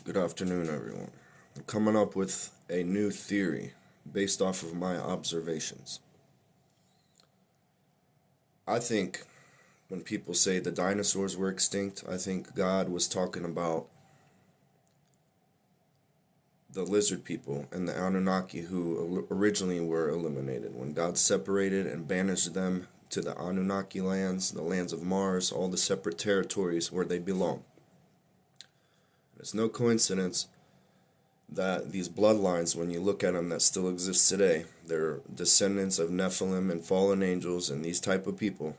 Good afternoon, everyone. I'm coming up with a new theory based off of my observations. I think when people say the dinosaurs were extinct, I think God was talking about the lizard people and the Anunnaki who originally were eliminated. When God separated and banished them to the Anunnaki lands, the lands of Mars, all the separate territories where they belong. It's no coincidence that these bloodlines, when you look at them, that still exist today, they're descendants of Nephilim and fallen angels and these type of people.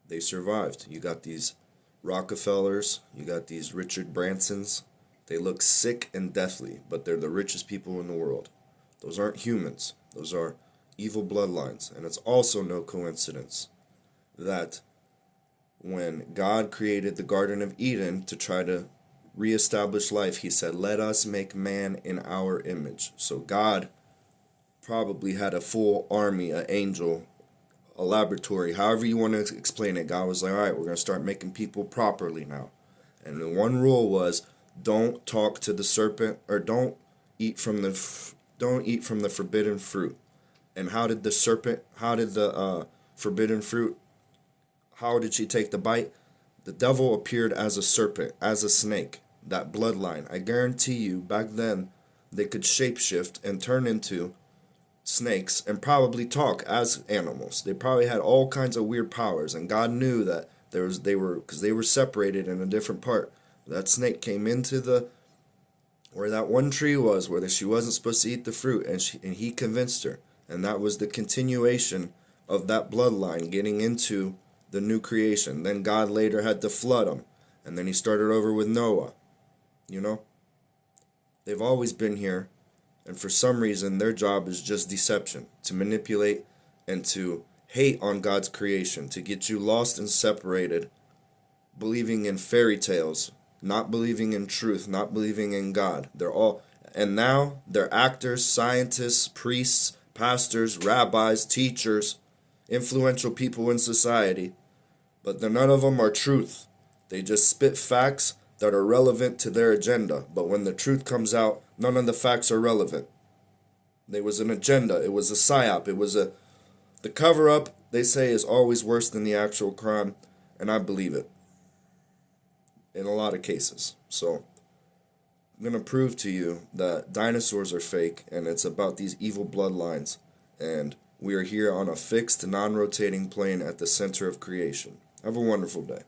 They survived. You got these Rockefellers, you got these Richard Bransons. They look sick and deathly, but they're the richest people in the world. Those aren't humans. Those are evil bloodlines. And it's also no coincidence that when God created the Garden of Eden to try to reestablish life, he said, let us make man in our image. So God probably had a full army, an angel, a laboratory, however you want to explain it. God was like, all right, we're going to start making people properly now. And the one rule was, don't talk to the serpent, or don't eat from the forbidden fruit. And how did the forbidden fruit, how did she take the bite? The devil appeared as a serpent, as a snake, that bloodline. I guarantee you, back then, they could shapeshift and turn into snakes and probably talk as animals. They probably had all kinds of weird powers, and God knew that because they were separated in a different part. That snake came into where that one tree was, where she wasn't supposed to eat the fruit, and he convinced her, and that was the continuation of that bloodline getting into the new creation. Then God later had to flood them, and then he started over with Noah. They've always been here, and for some reason their job is just deception, to manipulate and to hate on God's creation, to get you lost and separated, believing in fairy tales, not believing in truth, not believing in God. And now they're actors, scientists, priests, pastors, rabbis, teachers, influential people in society, but none of them are truth. They just spit facts that are relevant to their agenda, but when the truth comes out, none of the facts are relevant. There was an agenda, it was a psyop, the cover-up, they say, is always worse than the actual crime, and I believe it in a lot of cases. So I'm going to prove to you that dinosaurs are fake, and it's about these evil bloodlines, and we are here on a fixed, non-rotating plane at the center of creation. Have a wonderful day.